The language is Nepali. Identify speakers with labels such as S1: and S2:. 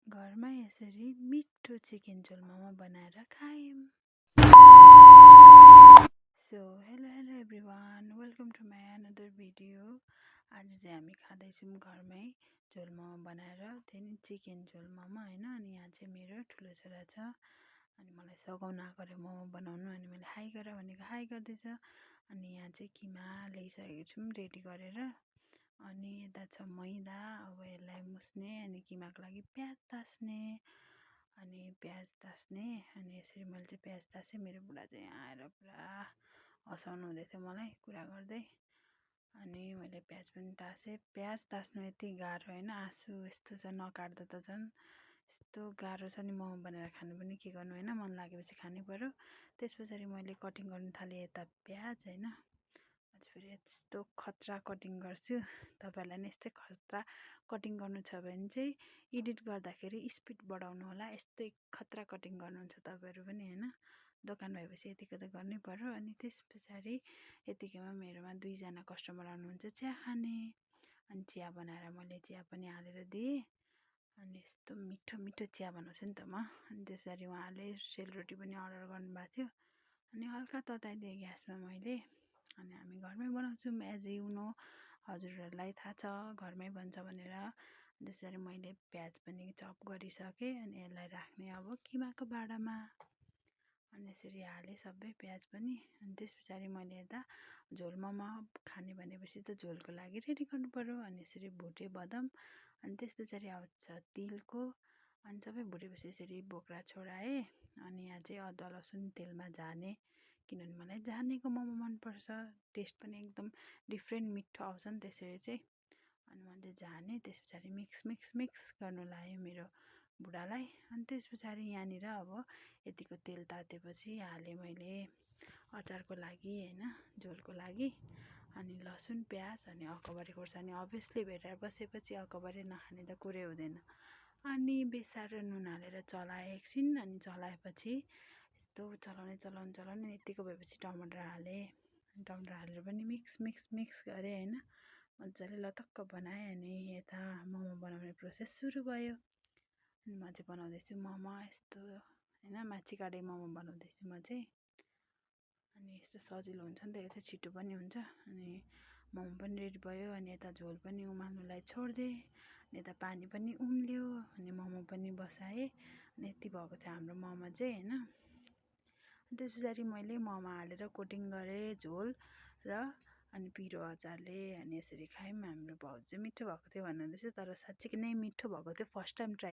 S1: घरमा यसरी मिठो चिकन झोल मोमो बनाएर खायौँ। So hello everyone, welcome to my another video. आज चाहिँ हामी खाँदैछौँ घरमै झोल मोमो बनाएर, त्यही नि चिकन झोल मोमो होइन। अनि यहाँ चाहिँ मेरो ठुलो छोरा छ, अनि मलाई सघाउन आएको अरे मोमो बनाउनु। अनि मैले हाई गर भनेको हाई गर्दैछ। अनि यहाँ चाहिँ किमा ल्याइसकेको छौँ रेडी गरेर। अनि यता छ मैदा, अब यसलाई मुस्ने, अनि किमाको लागि प्याज तास्ने। अनि प्याज तास्ने, अनि यसरी मैले चाहिँ प्याज तासेँ। मेरो बुढा चाहिँ यहाँ आएर पुरा हँसाउनु हुँदै थियो मलाई कुरा गर्दै। अनि मैले प्याज पनि तासेँ। प्याज तास्नु यति गाह्रो होइन, आँसु यस्तो छ नकाट्दा त झन् यस्तो गाह्रो छ नि। मोमो बनाएर खानु पनि के गर्नु होइन, मन लागेपछि खानै पर्यो। त्यस पछाडि मैले कटिङ गर्नु थालेँ यता प्याज होइन। अझ फेरि यस्तो खतरा कटिङ गर्छु। तपाईँहरूलाई नि यस्तै खतरा कटिङ गर्नु छ भने चाहिँ एडिट गर्दाखेरि स्पिड बढाउनु होला। यस्तै खतरा कटिङ गर्नुहुन्छ तपाईँहरू पनि होइन। दोकान भएपछि यतिको त गर्नै पर्यो। अनि त्यस पछाडि यतिकैमा मेरोमा 2जना कस्टमर आउनुहुन्छ चिया खाने। अनि चिया बनाएर मैले चिया पनि हालेर दिएँ। अनि यस्तो मिठो मिठो चिया बनाउँछु नि त म। अनि त्यस पछाडि उहाँहरूले सेलरोटी पनि अर्डर गर्नुभएको थियो। अनि हल्का तताइदिएँ ग्यासमा मैले। अनि हामी घरमै बनाउँछौँ एज यु नो, हजुरहरूलाई थाहा छ घरमै बन्छ भनेर। त्यस पछाडि मैले प्याज पनि चप गरिसकेँ। अनि यसलाई राख्ने अब किमाको भाँडामा। अनि यसरी हालेँ सबै प्याज पनि। अनि त्यस पछाडि मैले यता झोल मोमो खाने भनेपछि त झोलको लागि रेडी गर्नु पर्यो। अनि यसरी भुटेँ बदाम। अनि त्यस पछाडि आउँछ तिलको। अनि सबै भुटेपछि यसरी बोक्रा छोडाएँ। अनि यहाँ चाहिँ अदुवा लसुन तेलमा झाने, किनभने मलाई झानेको मोमो मनपर्छ। टेस्ट पनि एकदम डिफ्रेन्ट मिठो आउँछ नि त्यसरी चाहिँ। अनि मैले झाने, त्यस पछाडि मिक्स गर्नु लाएँ मेरो बुढालाई। अनि त्यस पछाडि यहाँनिर अब यतिको तेल तातेपछि हालेँ मैले अचारको लागि होइन, झोलको लागि। अनि लसुन प्याज अनि अकबरी खोर्सानी अभियसली भेटेर बसेपछि अकबरी नखाने त कुरै हुँदैन। अनि बेसार र नुन हालेर चलाएँ एकछिन। अनि चलाएपछि यस्तो चलाउने यतिको भएपछि टमाटर हालेँ। टमाटर हालेर पनि मिक्स गरेँ होइन। मजाले लतक्क बनाएँ। अनि यता मोमो बनाउने प्रोसेस सुरु भयो। अनि म चाहिँ बनाउँदैछु मोमो यस्तो होइन, माछी काटे मोमो बनाउँदैछु म चाहिँ। अनि यस्तो सजिलो हुन्छ नि त, यो चाहिँ छिटो पनि हुन्छ। अनि मोमो पनि रेडी भयो। अनि यता झोल पनि उमाल्नुलाई छोडिदिएँ। अनि यता पानी पनि उम्ल्यो। अनि मोमो पनि बसाएँ। अनि यति भएको थियो हाम्रो मोमो चाहिँ होइन। त्यस पछाडि मैले मोमो हालेर कोटिङ गरेँ झोल र अनि पिरो अचारले। अनि यसरी खायौँ। हाम्रो भाउजू चाहिँ मिठो भएको थियो भन्नुहुँदैछ, तर साँच्चीकै नै मिठो भएको थियो। First time try